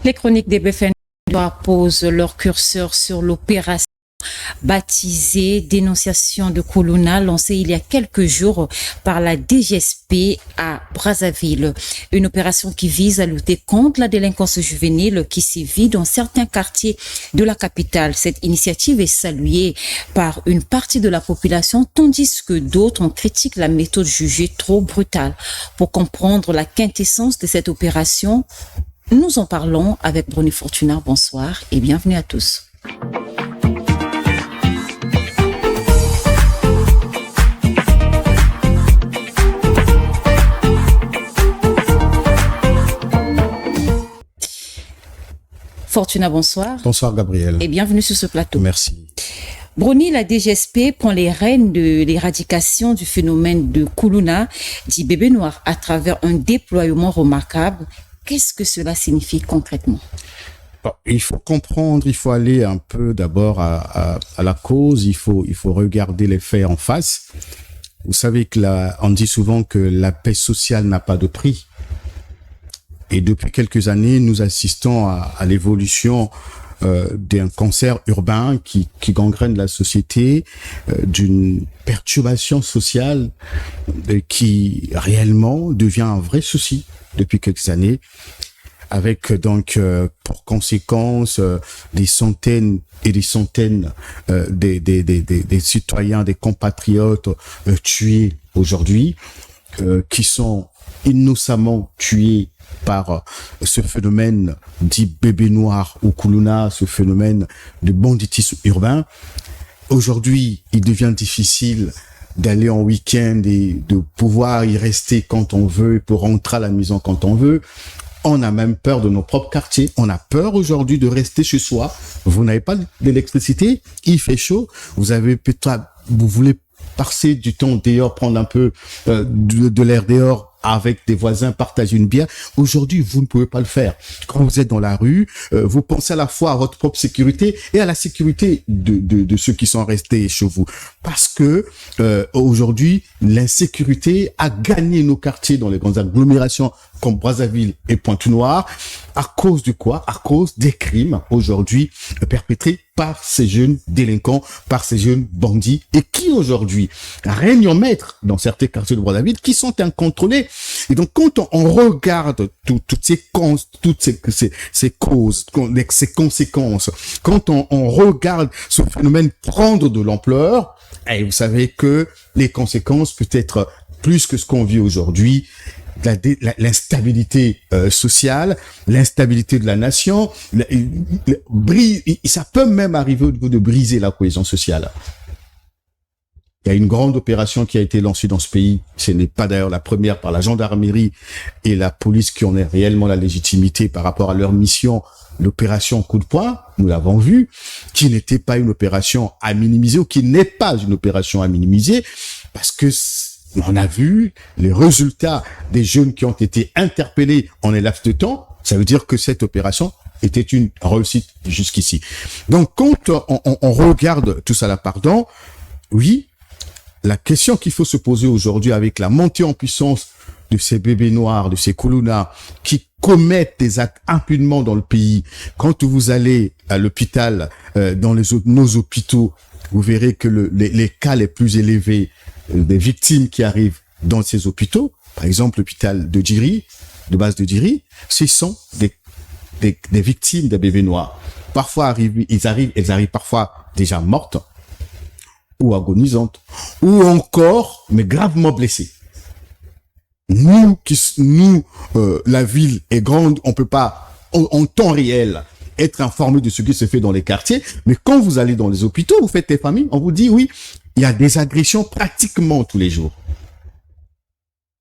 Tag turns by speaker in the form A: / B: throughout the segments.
A: Les chroniques des BFM posent leur curseur sur l'opération baptisée Dénonciation de Koulouna, lancée il y a quelques jours par la DGSP à Brazzaville. Une opération qui vise à lutter contre la délinquance juvénile qui sévit dans certains quartiers de la capitale. Cette initiative est saluée par une partie de la population, tandis que d'autres en critiquent la méthode jugée trop brutale. Pour comprendre la quintessence de cette opération, nous en parlons avec Bruni Fortuna. Bonsoir et bienvenue à tous. Fortuna, bonsoir.
B: Bonsoir Gabriel.
A: Et bienvenue sur ce plateau.
B: Merci.
A: Bruni, la DGSP prend les rênes de l'éradication du phénomène de Koulouna, dit bébé noir, à travers un déploiement remarquable. Qu'est-ce que cela signifie concrètement?
B: Il faut comprendre, il faut aller un peu d'abord à la cause, il faut regarder les faits en face. Vous savez que on dit souvent que la paix sociale n'a pas de prix. Et depuis quelques années, nous assistons à l'évolution d'un cancer urbain qui gangrène la société, d'une perturbation sociale qui réellement devient un vrai souci depuis quelques années, avec donc pour conséquence des centaines et des centaines des citoyens, des compatriotes tués aujourd'hui, qui sont innocemment tués par ce phénomène dit bébé noir ou Koulouna, ce phénomène de banditisme urbain. Aujourd'hui, il devient difficile d'aller en week-end et de pouvoir y rester quand on veut, pour rentrer à la maison quand on veut. On a même peur de nos propres quartiers. On a peur aujourd'hui de rester chez soi. Vous n'avez pas d'électricité, il fait chaud. Vous voulez passer du temps dehors, prendre un peu de l'air dehors avec des voisins, partager une bière. Aujourd'hui, vous ne pouvez pas le faire. Quand vous êtes dans la rue, vous pensez à la fois à votre propre sécurité et à la sécurité de ceux qui sont restés chez vous. Parce que aujourd'hui, l'insécurité a gagné nos quartiers dans les grandes agglomérations comme Brazzaville et Pointe-Noire. À cause de quoi? À cause des crimes aujourd'hui perpétrés par ces jeunes délinquants, par ces jeunes bandits, et qui aujourd'hui règnent en maître dans certains quartiers de Brazzaville, qui sont incontrôlés. Et donc, quand on regarde toutes ces causes, ces conséquences, quand on regarde ce phénomène prendre de l'ampleur, et vous savez que les conséquences peut être plus que ce qu'on vit aujourd'hui. L'instabilité sociale, l'instabilité de la nation, ça peut même arriver au niveau de briser la cohésion sociale. Il y a une grande opération qui a été lancée dans ce pays. Ce n'est pas d'ailleurs la première, par la gendarmerie et la police qui en est réellement la légitimité par rapport à leur mission. L'opération coup de poing, nous l'avons vu, qui n'était pas une opération à minimiser, ou qui n'est pas une opération à minimiser, parce que on a vu les résultats des jeunes qui ont été interpellés en un laps de temps. Ça veut dire que cette opération était une réussite jusqu'ici. Donc, quand on regarde tout ça là, oui, la question qu'il faut se poser aujourd'hui avec la montée en puissance de ces bébés noirs, de ces Koulouna, qui commettent des actes impunément dans le pays. Quand vous allez à l'hôpital, dans nos hôpitaux, vous verrez que les cas les plus élevés des victimes qui arrivent dans ces hôpitaux, par exemple l'hôpital de Djiri, de base de Djiri, ce sont des victimes des bébés noirs. Parfois elles arrivent parfois déjà mortes ou agonisantes, ou encore, mais gravement blessées. La ville est grande, on peut pas en temps réel être informé de ce qui se fait dans les quartiers, mais quand vous allez dans les hôpitaux, vous faites des familles, on vous dit oui, il y a des agressions pratiquement tous les jours.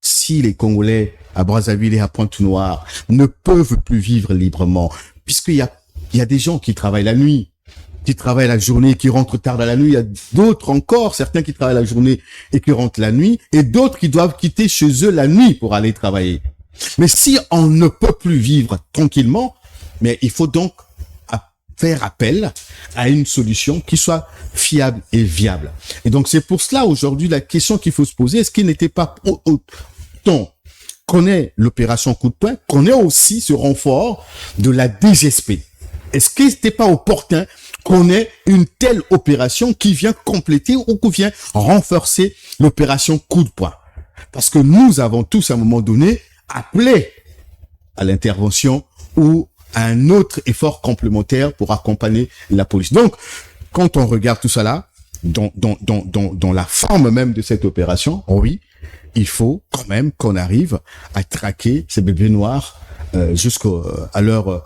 B: Si les Congolais à Brazzaville et à Pointe-Noire ne peuvent plus vivre librement, puisqu'il y a des gens qui travaillent la nuit, qui travaillent la journée, qui rentrent tard dans la nuit, il y a d'autres encore, certains qui travaillent la journée et qui rentrent la nuit, et d'autres qui doivent quitter chez eux la nuit pour aller travailler. Mais si on ne peut plus vivre tranquillement, mais il faut donc faire appel à une solution qui soit fiable et viable. Et donc, c'est pour cela, aujourd'hui, la question qu'il faut se poser, est-ce qu'il n'était pas autant connaît l'opération coup de poing, connaît aussi ce renfort de la DGSP. Est-ce que c'était pas opportun qu'on ait une telle opération qui vient compléter ou qui vient renforcer l'opération coup de poing? Parce que nous avons tous, à un moment donné, appelé à l'intervention ou à un autre effort complémentaire pour accompagner la police. Donc, quand on regarde tout ça là, dans la forme même de cette opération, oui, il faut quand même qu'on arrive à traquer ces bébés noirs jusqu'à leur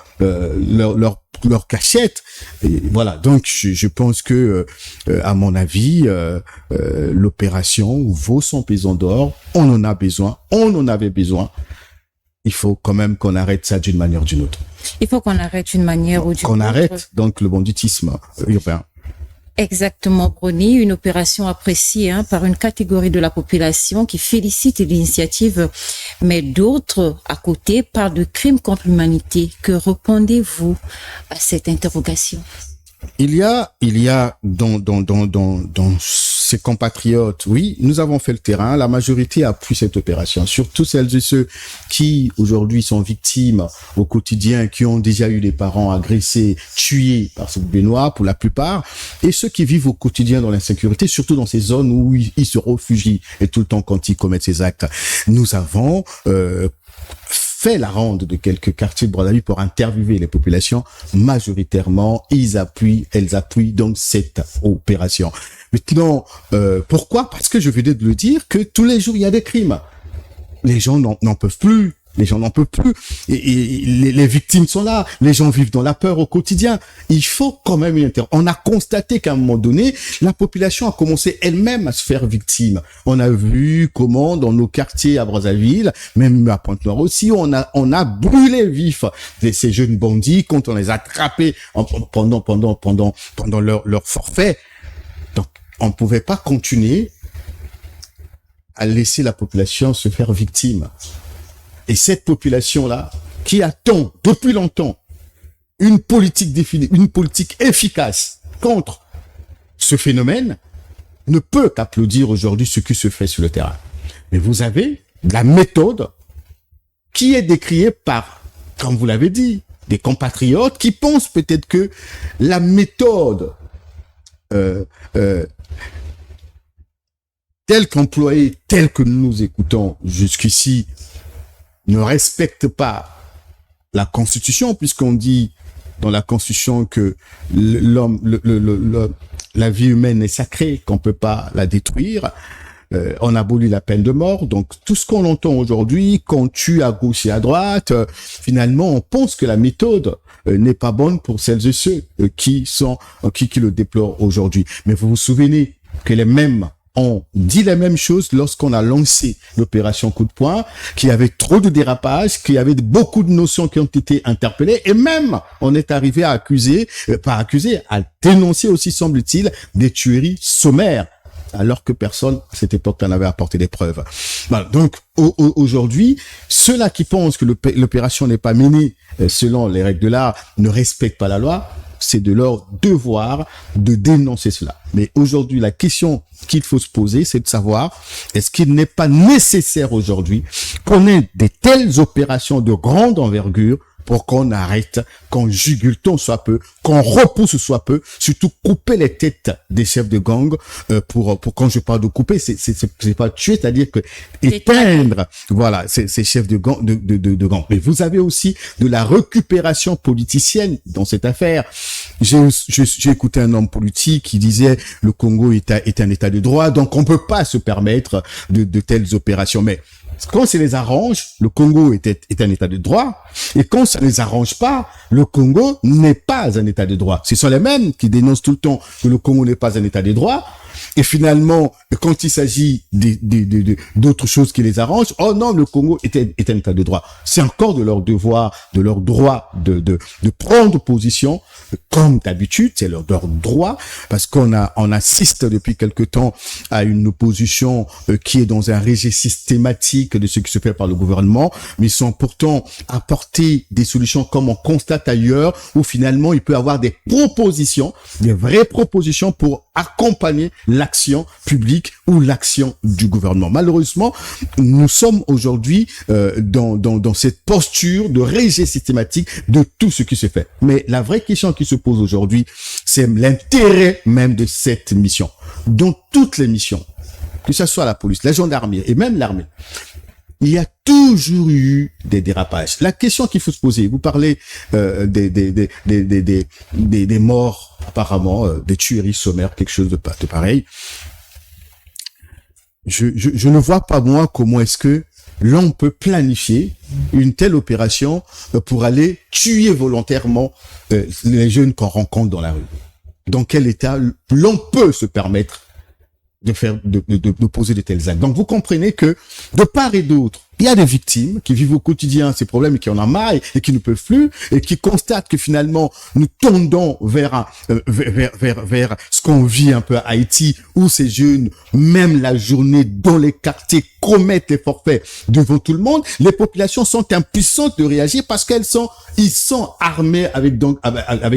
B: cachette. Et voilà. Donc, je pense que, à mon avis, l'opération vaut son pesant d'or. On en a besoin. On en avait besoin. Il faut quand même qu'on arrête ça d'une manière ou d'une autre.
A: Il faut qu'on arrête d'une manière ou d'une autre.
B: Qu'on arrête donc le banditisme urbain.
A: Exactement, Brony, une opération appréciée par une catégorie de la population qui félicite l'initiative, mais d'autres, à côté, parlent de crimes contre l'humanité. Que répondez-vous à cette interrogation?
B: Il y a dans ces compatriotes, oui, nous avons fait le terrain, la majorité appuie cette opération, surtout celles et ceux qui aujourd'hui sont victimes au quotidien, qui ont déjà eu des parents agressés, tués par ce Benoît pour la plupart, et ceux qui vivent au quotidien dans l'insécurité, surtout dans ces zones où ils se réfugient et tout le temps quand ils commettent ces actes. Nous avons fait la ronde de quelques quartiers de Brazzaville pour interviewer les populations. Majoritairement, elles appuient donc cette opération. Maintenant, pourquoi? Parce que je venais de le dire que tous les jours, il y a des crimes. Les gens n'en peuvent plus. Les gens n'en peuvent plus. Et les victimes sont là. Les gens vivent dans la peur au quotidien. Il faut quand même on a constaté qu'à un moment donné, la population a commencé elle-même à se faire victime. On a vu comment dans nos quartiers à Brazzaville, même à Pointe-Noire aussi, on a brûlé vif ces jeunes bandits quand on les a attrapés pendant leur forfait. Donc, on ne pouvait pas continuer à laisser la population se faire victime. Et cette population-là, qui attend depuis longtemps une politique définie, une politique efficace contre ce phénomène, ne peut qu'applaudir aujourd'hui ce qui se fait sur le terrain. Mais vous avez la méthode qui est décriée par, comme vous l'avez dit, des compatriotes qui pensent peut-être que la méthode telle qu'employée, telle que nous écoutons jusqu'ici, ne respecte pas la Constitution, puisqu'on dit dans la Constitution que la vie humaine est sacrée, qu'on peut pas la détruire. On abolit la peine de mort. Donc, tout ce qu'on entend aujourd'hui, qu'on tue à gauche et à droite, finalement, on pense que la méthode n'est pas bonne pour celles et ceux qui le déplorent aujourd'hui. Mais vous vous souvenez que les mêmes ont dit la même chose lorsqu'on a lancé l'opération coup de poing, qu'il y avait trop de dérapages, qu'il y avait beaucoup de notions qui ont été interpellées, et même on est arrivé à à dénoncer aussi, semble-t-il, des tueries sommaires, alors que personne, à cette époque, n'en avait apporté des preuves. Voilà. Donc, aujourd'hui, ceux-là qui pensent que l'opération n'est pas menée selon les règles de l'art ne respectent pas la loi, c'est de leur devoir de dénoncer cela. Mais aujourd'hui, la question qu'il faut se poser, c'est de savoir, est-ce qu'il n'est pas nécessaire aujourd'hui qu'on ait de telles opérations de grande envergure pour qu'on arrête, qu'on jugule tant soit peu, qu'on repousse soit peu, surtout couper les têtes des chefs de gang, pour quand je parle de couper, c'est pas tuer, c'est-à-dire que éteindre, voilà, ces chefs de gang, de gang. Mais vous avez aussi de la récupération politicienne dans cette affaire. J'ai écouté un homme politique qui disait le Congo est un état de droit, donc on peut pas se permettre de telles opérations. Mais quand ça les arrange, le Congo est un état de droit. Et quand ça ne les arrange pas, le Congo n'est pas un état de droit. Ce sont les mêmes qui dénoncent tout le temps que le Congo n'est pas un état de droit. Et finalement, quand il s'agit d'autres choses qui les arrangent, oh non, le Congo est un état de droit. C'est encore de leur devoir, de leur droit de prendre position, comme d'habitude, c'est leur droit, parce qu'on assiste depuis quelque temps à une opposition qui est dans un rejet systématique de ce qui se fait par le gouvernement, mais sans pourtant apporter des solutions comme on constate ailleurs, où finalement il peut y avoir des propositions, des vraies propositions pour accompagner l'action publique ou l'action du gouvernement. Malheureusement, nous sommes aujourd'hui dans cette posture de rejet systématique de tout ce qui se fait. Mais la vraie question qui se pose aujourd'hui, c'est l'intérêt même de cette mission. Dans toutes les missions, que ce soit la police, la gendarmerie et même l'armée, il y a toujours eu des dérapages. La question qu'il faut se poser, vous parlez des morts, apparemment, des tueries sommaires, quelque chose de pareil. Je ne vois pas, moi, comment est-ce que l'on peut planifier une telle opération pour aller tuer volontairement les jeunes qu'on rencontre dans la rue. Dans quel état l'on peut se permettre de poser de tels actes. Donc vous comprenez que de part et d'autre, il y a des victimes qui vivent au quotidien ces problèmes et qui en ont marre et qui ne peuvent plus et qui constatent que finalement nous tendons vers ce qu'on vit un peu à Haïti où ces jeunes, même la journée dans les quartiers, commettent des forfaits devant tout le monde. Les populations sont impuissantes de réagir parce ils sont armés avec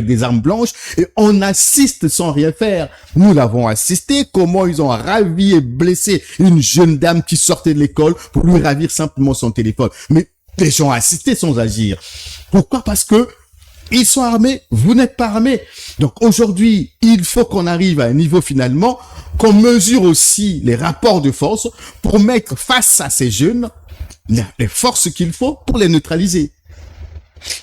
B: des armes blanches et on assiste sans rien faire. Nous l'avons assisté, comment ils ont ravi et blessé une jeune dame qui sortait de l'école pour lui ravir simplement son téléphone. Mais les gens ont assisté sans agir. Pourquoi? Parce que ils sont armés, vous n'êtes pas armés. Donc aujourd'hui, il faut qu'on arrive à un niveau finalement, qu'on mesure aussi les rapports de force pour mettre face à ces jeunes les forces qu'il faut pour les neutraliser.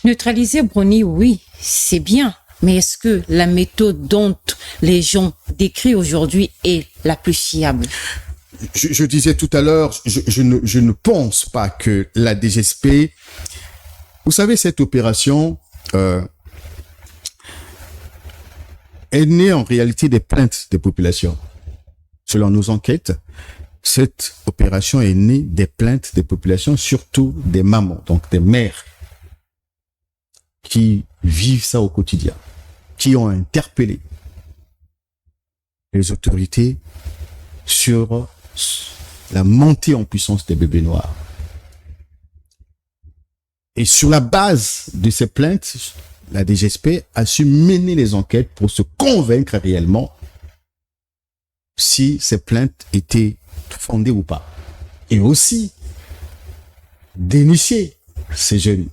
A: Neutraliser, Brony, oui, c'est bien. Mais est-ce que la méthode dont les gens décrivent aujourd'hui est la plus fiable?
B: Je disais tout à l'heure, je ne pense pas que la DGSP, vous savez, cette opération est née en réalité des plaintes des populations. Selon nos enquêtes, cette opération est née des plaintes des populations, surtout des mamans, donc des mères, qui vivent ça au quotidien, qui ont interpellé les autorités sur la montée en puissance des bébés noirs. Et sur la base de ces plaintes, la DGSP a su mener les enquêtes pour se convaincre réellement si ces plaintes étaient fondées ou pas. Et aussi d'initier ces jeunes,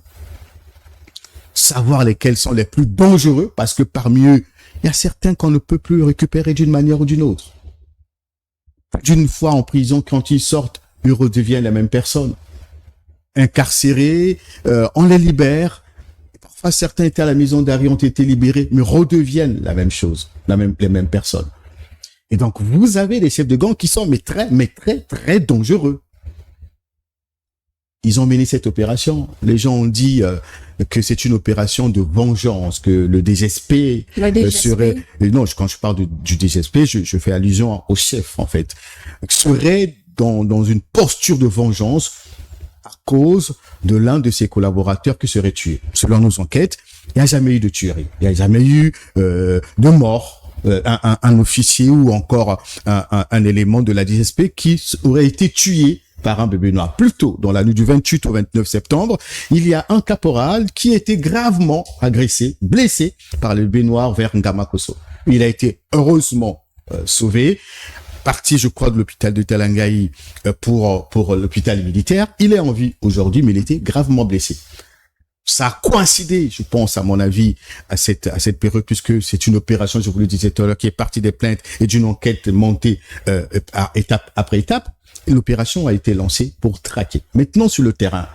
B: savoir lesquels sont les plus dangereux, parce que parmi eux, il y a certains qu'on ne peut plus récupérer d'une manière ou d'une autre. D'une fois en prison, quand ils sortent, ils redeviennent la même personne. Incarcérés, on les libère. Parfois, certains étaient à la maison d'arrêt, ont été libérés, mais redeviennent la même chose, les mêmes personnes. Et donc, vous avez des chefs de gang qui sont très dangereux. Ils ont mené cette opération. Les gens ont dit que c'est une opération de vengeance, que le DGSP, serait... Non, quand je parle du DGSP, je fais allusion au chef, en fait. Serait dans une posture de vengeance à cause de l'un de ses collaborateurs qui serait tué. Selon nos enquêtes, il n'y a jamais eu de tuerie. Il n'y a jamais eu de mort. Un officier ou encore un élément de la DGSP qui aurait été tué par un bébé noir. Plus tôt, dans la nuit du 28 au 29 septembre, il y a un caporal qui a été gravement agressé, blessé par le bébé noir vers Ngamakoso. Il a été heureusement sauvé, parti, je crois, de l'hôpital de Talangaï pour l'hôpital militaire. Il est en vie aujourd'hui, mais il était gravement blessé. Ça a coïncidé, je pense, à mon avis, à cette période, puisque c'est une opération, je vous le disais tout à l'heure, qui est partie des plaintes et d'une enquête montée étape après étape. Et l'opération a été lancée pour traquer. Maintenant, sur le terrain,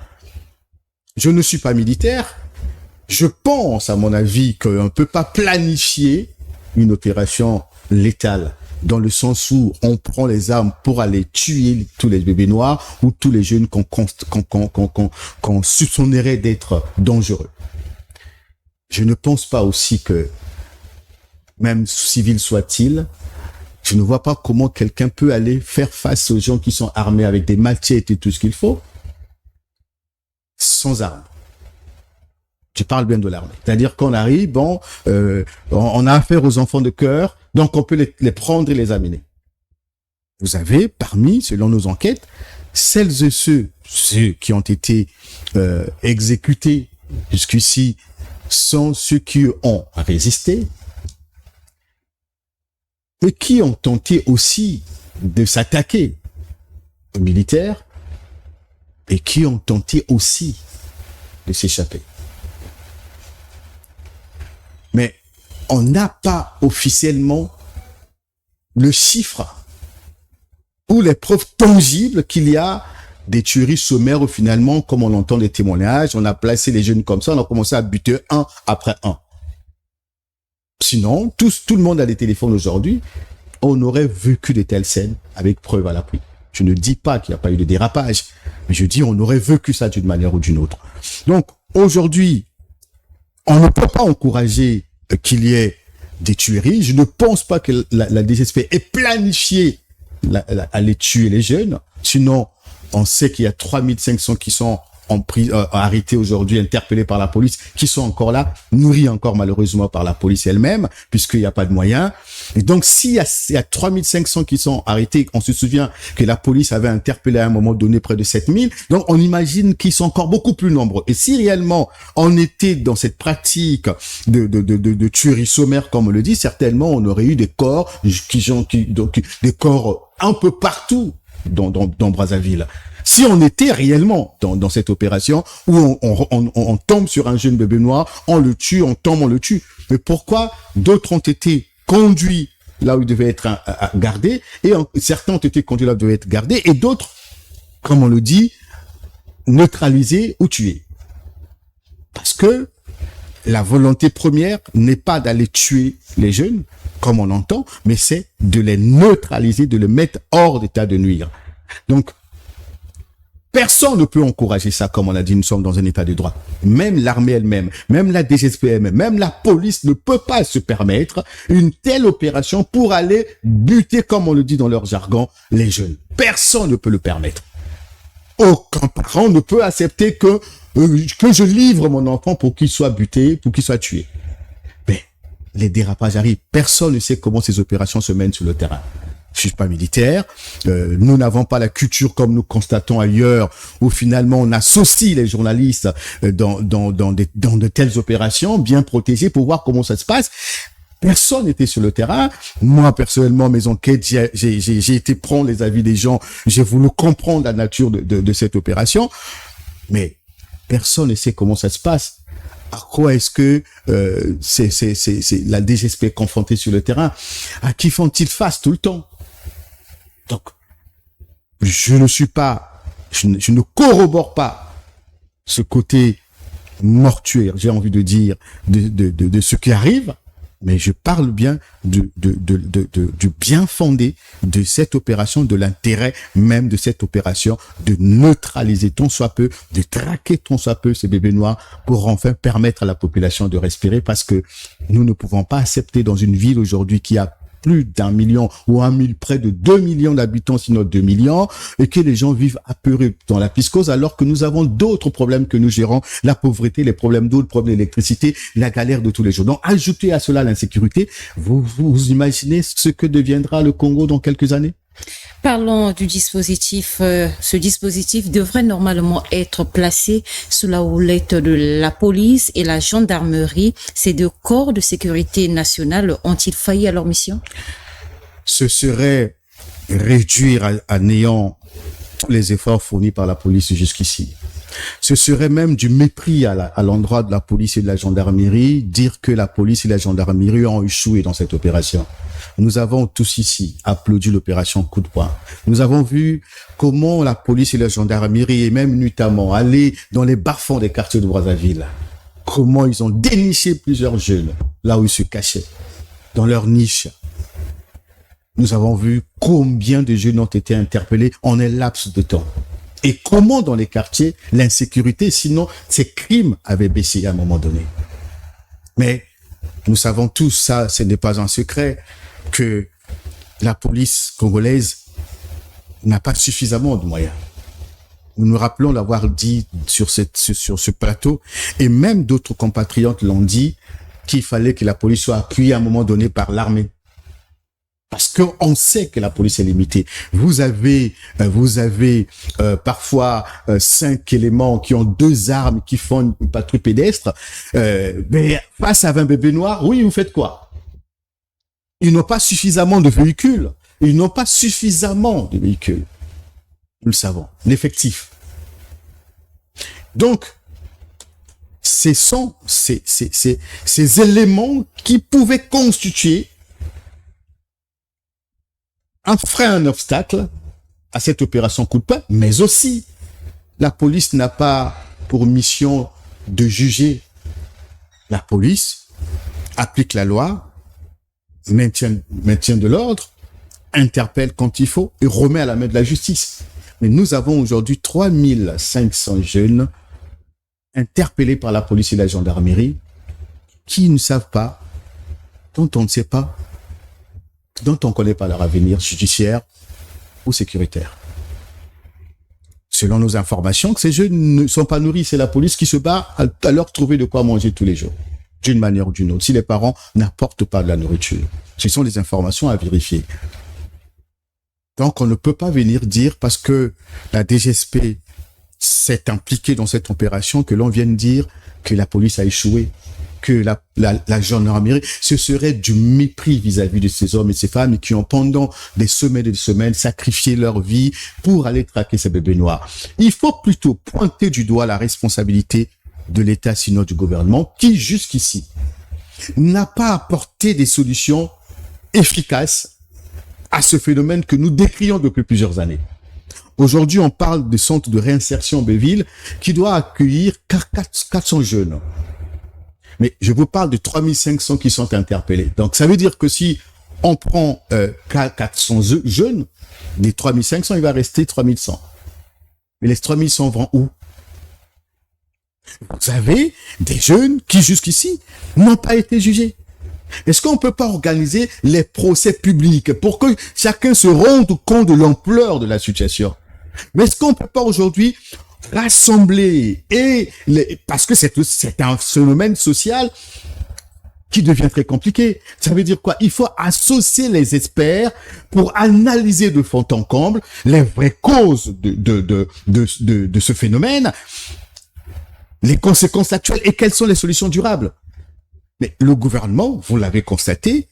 B: je ne suis pas militaire. Je pense, à mon avis, qu'on ne peut pas planifier une opération létale, dans le sens où on prend les armes pour aller tuer tous les bébés noirs ou tous les jeunes qu'on soupçonnerait d'être dangereux. Je ne pense pas aussi que, même civil soit-il, je ne vois pas comment quelqu'un peut aller faire face aux gens qui sont armés avec des machettes et tout ce qu'il faut, sans armes. Je parle bien de l'armée. C'est-à-dire qu'on arrive, on a affaire aux enfants de cœur, donc on peut les prendre et les amener. Vous avez parmi, selon nos enquêtes, celles et ceux qui ont été exécutés jusqu'ici sont ceux qui ont résisté, mais qui ont tenté aussi de s'attaquer aux militaires et qui ont tenté aussi de s'échapper. Mais on n'a pas officiellement le chiffre ou les preuves tangibles qu'il y a des tueries sommaires où finalement, comme on entend des témoignages, on a placé les jeunes comme ça, on a commencé à buter un après un. Sinon, tout le monde a des téléphones aujourd'hui, on aurait vécu de telles scènes avec preuve à l'appui. Je ne dis pas qu'il n'y a pas eu de dérapage, mais je dis on aurait vécu ça d'une manière ou d'une autre. Donc, aujourd'hui, on ne peut pas encourager qu'il y ait des tueries. Je ne pense pas que la DGSP ait planifié aller tuer les jeunes. Sinon, on sait qu'il y a 3500 qui sont arrêtés aujourd'hui, interpellés par la police, qui sont encore là, nourris encore malheureusement par la police elle-même, puisqu'il n'y a pas de moyens. Et donc, s'il y a 3500 qui sont arrêtés, on se souvient que la police avait interpellé à un moment donné près de 7000, donc on imagine qu'ils sont encore beaucoup plus nombreux. Et si réellement on était dans cette pratique de tuerie sommaire, comme on le dit, certainement on aurait eu des corps des corps un peu partout dans Brazzaville. Si on était réellement dans cette opération où on tombe sur un jeune bébé noir, on le tue, on tombe, on le tue. Mais pourquoi d'autres ont été conduits là où ils devaient être gardés, et certains ont été conduits là où ils devaient être gardés, et d'autres, comme on le dit, neutralisés ou tués? Parce que la volonté première n'est pas d'aller tuer les jeunes, comme on entend, mais c'est de les neutraliser, de les mettre hors d'état de nuire. Donc, personne ne peut encourager ça, comme on a dit, nous sommes dans un état de droit. Même l'armée elle-même, même la DGSP elle-même, même la police ne peut pas se permettre une telle opération pour aller buter, comme on le dit dans leur jargon, les jeunes. Personne ne peut le permettre. Aucun parent ne peut accepter que je livre mon enfant pour qu'il soit buté, pour qu'il soit tué. Mais les dérapages arrivent. Personne ne sait comment ces opérations se mènent sur le terrain. Je suis pas militaire, nous n'avons pas la culture comme nous constatons ailleurs, où finalement on associe les journalistes dans de telles opérations, bien protégés pour voir comment ça se passe. Personne n'était sur le terrain. Moi, personnellement, mes enquêtes, j'ai été prendre les avis des gens, j'ai voulu comprendre la nature de cette opération, mais personne ne sait comment ça se passe. À quoi est-ce que c'est la DGSP confrontée sur le terrain? À qui font-ils face tout le temps? Donc, je ne corrobore pas ce côté mortuaire, j'ai envie de dire, de ce qui arrive, mais je parle bien du bien fondé de cette opération, de l'intérêt même de cette opération, de neutraliser tant soit peu, de traquer tant soit peu ces bébés noirs pour enfin permettre à la population de respirer, parce que nous ne pouvons pas accepter dans une ville aujourd'hui qui a plus d'1 million ou près de 2 millions d'habitants, sinon 2 millions, et que les gens vivent apeurés dans la piscose, alors que nous avons d'autres problèmes que nous gérons, la pauvreté, les problèmes d'eau, le problème d'électricité, la galère de tous les jours. Donc, ajoutez à cela l'insécurité, vous imaginez ce que deviendra le Congo dans quelques années?
A: Parlons du dispositif. Ce dispositif devrait normalement être placé sous la houlette de la police et la gendarmerie. Ces deux corps de sécurité nationale ont-ils failli à leur mission?
B: Ce serait réduire à néant tous les efforts fournis par la police jusqu'ici. Ce serait même du mépris à l'endroit de la police et de la gendarmerie, dire que la police et la gendarmerie ont échoué dans cette opération. Nous avons tous ici applaudi l'opération coup de poing. Nous avons vu comment la police et la gendarmerie, et même notamment, allaient dans les bas-fonds des quartiers de Brazzaville. Comment ils ont déniché plusieurs jeunes, là où ils se cachaient, dans leur niche. Nous avons vu combien de jeunes ont été interpellés en un laps de temps. Et comment dans les quartiers, l'insécurité, sinon ces crimes avaient baissé à un moment donné. Mais nous savons tous, ça, ce n'est pas un secret, que la police congolaise n'a pas suffisamment de moyens. Nous nous rappelons l'avoir dit sur ce plateau, et même d'autres compatriotes l'ont dit, qu'il fallait que la police soit appuyée à un moment donné par l'armée. Parce qu'on sait que la police est limitée. Vous avez parfois 5 éléments qui ont 2 armes, qui font une patrouille pédestre. Mais face à 20 bébés noirs, oui, vous faites quoi? Ils n'ont pas suffisamment de véhicules. Ils n'ont pas suffisamment de véhicules. Nous le savons. L'effectif. Donc, ce sont ces éléments qui pouvaient constituer un frein, un obstacle à cette opération coup de poing, mais aussi la police n'a pas pour mission de juger. La police applique la loi, maintient de l'ordre, interpelle quand il faut et remet à la main de la justice. Mais nous avons aujourd'hui 3500 jeunes interpellés par la police et la gendarmerie qui ne savent pas, dont on ne sait pas, dont on ne connaît pas leur avenir judiciaire ou sécuritaire. Selon nos informations, que ces jeunes ne sont pas nourris, c'est la police qui se bat à leur trouver de quoi manger tous les jours, d'une manière ou d'une autre, si les parents n'apportent pas de la nourriture. Ce sont des informations à vérifier. Donc, on ne peut pas venir dire, parce que la DGSP s'est impliquée dans cette opération, que l'on vienne dire que la police a échoué, que la gendarmerie, ce serait du mépris vis-à-vis de ces hommes et ces femmes qui ont pendant des semaines et des semaines sacrifié leur vie pour aller traquer ces bébés noirs. Il faut plutôt pointer du doigt la responsabilité de l'État, sinon du gouvernement, qui jusqu'ici n'a pas apporté des solutions efficaces à ce phénomène que nous décrions depuis plusieurs années. Aujourd'hui, on parle des centres de réinsertion Béville qui doit accueillir 400 jeunes. Mais je vous parle de 3500 qui sont interpellés. Donc, ça veut dire que si on prend 400 jeunes, des 3500, il va rester 3100. Mais les 3100 vont où? Vous avez des jeunes qui, jusqu'ici, n'ont pas été jugés. Est-ce qu'on ne peut pas organiser les procès publics pour que chacun se rende compte de l'ampleur de la situation? Mais est-ce qu'on ne peut pas aujourd'hui rassembler parce que c'est un phénomène social qui devient très compliqué. Ça veut dire quoi? Il faut associer les experts pour analyser de fond en comble les vraies causes de ce phénomène, les conséquences actuelles et quelles sont les solutions durables. Mais le gouvernement, vous l'avez constaté,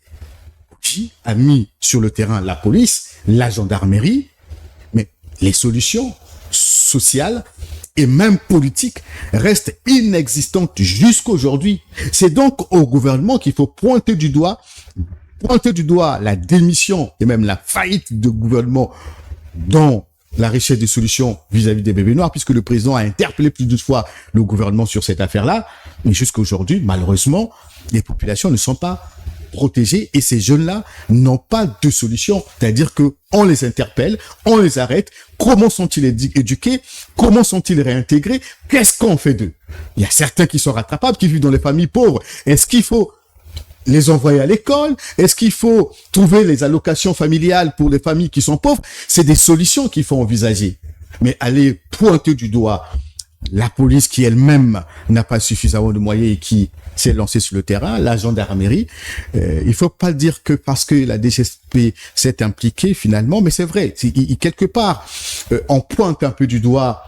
B: qui a mis sur le terrain la police, la gendarmerie, mais les solutions sociales et même politiques restent inexistantes jusqu'aujourd'hui. C'est donc au gouvernement qu'il faut pointer du doigt la démission et même la faillite du gouvernement dans la recherche des solutions vis-à-vis des bébés noirs, puisque le président a interpellé plus de fois le gouvernement sur cette affaire-là. Mais jusqu'aujourd'hui, malheureusement, les populations ne sont pas protégés et ces jeunes-là n'ont pas de solution. C'est-à-dire que on les interpelle, on les arrête. Comment sont-ils éduqués? Comment sont-ils réintégrés? Qu'est-ce qu'on fait d'eux? Il y a certains qui sont rattrapables, qui vivent dans les familles pauvres. Est-ce qu'il faut les envoyer à l'école? Est-ce qu'il faut trouver les allocations familiales pour les familles qui sont pauvres? C'est des solutions qu'il faut envisager. Mais aller pointer du doigt la police qui elle-même n'a pas suffisamment de moyens et qui s'est lancée sur le terrain, la gendarmerie, il faut pas dire que parce que la DGSP s'est impliquée finalement, mais c'est vrai, quelque part, on pointe un peu du doigt,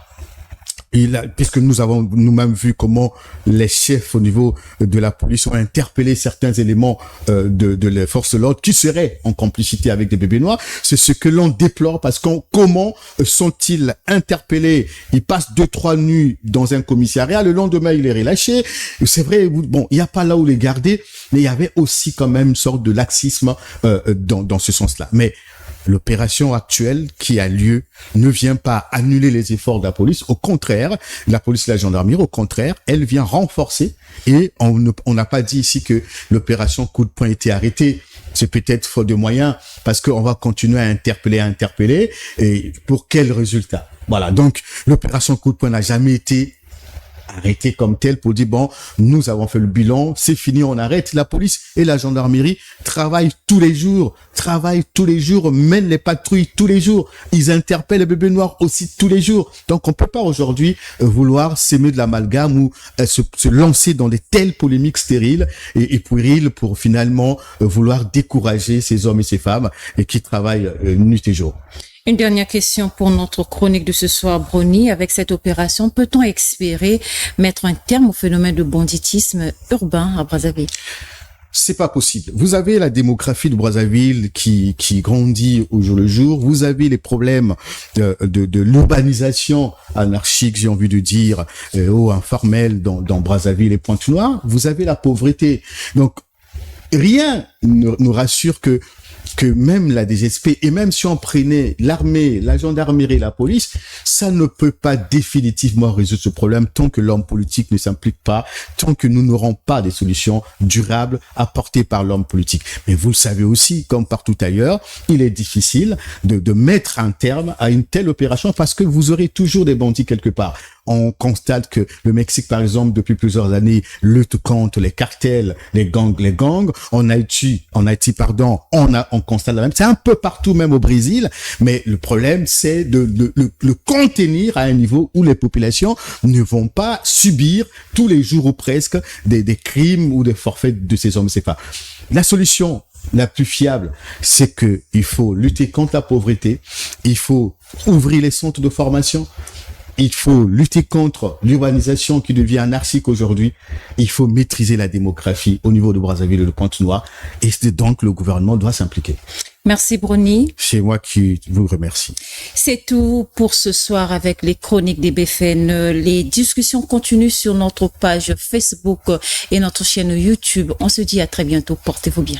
B: puisque nous avons nous-mêmes vu comment les chefs au niveau de la police ont interpellé certains éléments de les forces de l'ordre qui seraient en complicité avec des bébés noirs. C'est ce que l'on déplore parce que comment sont-ils interpellés? Ils passent 2-3 nuits dans un commissariat, le lendemain il est relâché. C'est vrai, bon, il n'y a pas là où les garder, mais il y avait aussi quand même une sorte de laxisme dans ce sens-là. Mais l'opération actuelle qui a lieu ne vient pas annuler les efforts de la police. Au contraire, la police et la gendarmerie, au contraire, elle vient renforcer. Et on n'a pas dit ici que l'opération coup de poing était arrêtée. C'est peut-être faute de moyens parce qu'on va continuer à interpeller. Et pour quel résultat? Voilà. Donc, l'opération coup de poing n'a jamais été arrêté comme tel pour dire bon, nous avons fait le bilan, c'est fini, on arrête. La police et la gendarmerie travaillent tous les jours, mènent les patrouilles tous les jours. Ils interpellent les bébés noirs aussi tous les jours. Donc on peut pas aujourd'hui vouloir s'aimer de l'amalgame ou se lancer dans des telles polémiques stériles et puériles pour finalement vouloir décourager ces hommes et ces femmes et qui travaillent nuit et jour.
A: Une dernière question pour notre chronique de ce soir, Brony. Avec cette opération, peut-on espérer mettre un terme au phénomène de banditisme urbain à Brazzaville?
B: c'est pas possible. Vous avez la démographie de Brazzaville qui grandit au jour le jour. Vous avez les problèmes de l'urbanisation anarchique, j'ai envie de dire, informelle dans Brazzaville et Pointe-Noire. Vous avez la pauvreté. Donc, rien ne nous rassure que même la DGSP, et même si on prenait l'armée, la gendarmerie, la police, ça ne peut pas définitivement résoudre ce problème tant que l'homme politique ne s'implique pas, tant que nous n'aurons pas des solutions durables apportées par l'homme politique. Mais vous le savez aussi, comme partout ailleurs, il est difficile de mettre un terme à une telle opération parce que vous aurez toujours des bandits quelque part. On constate que le Mexique, par exemple, depuis plusieurs années, lutte contre les cartels, les gangs. En Haïti, on constate la même. C'est un peu partout, même au Brésil. Mais le problème, c'est de le contenir à un niveau où les populations ne vont pas subir tous les jours ou presque des crimes ou des forfaits de ces hommes. C'est pas la solution la plus fiable, c'est que il faut lutter contre la pauvreté. Il faut ouvrir les centres de formation. Il faut lutter contre l'urbanisation qui devient anarchique aujourd'hui. Il faut maîtriser la démographie au niveau de Brazzaville et de Pointe-Noire. Et c'est donc le gouvernement doit s'impliquer.
A: Merci Brony.
B: C'est moi qui vous remercie.
A: C'est tout pour ce soir avec les chroniques des BFN. Les discussions continuent sur notre page Facebook et notre chaîne YouTube. On se dit à très bientôt. Portez-vous bien.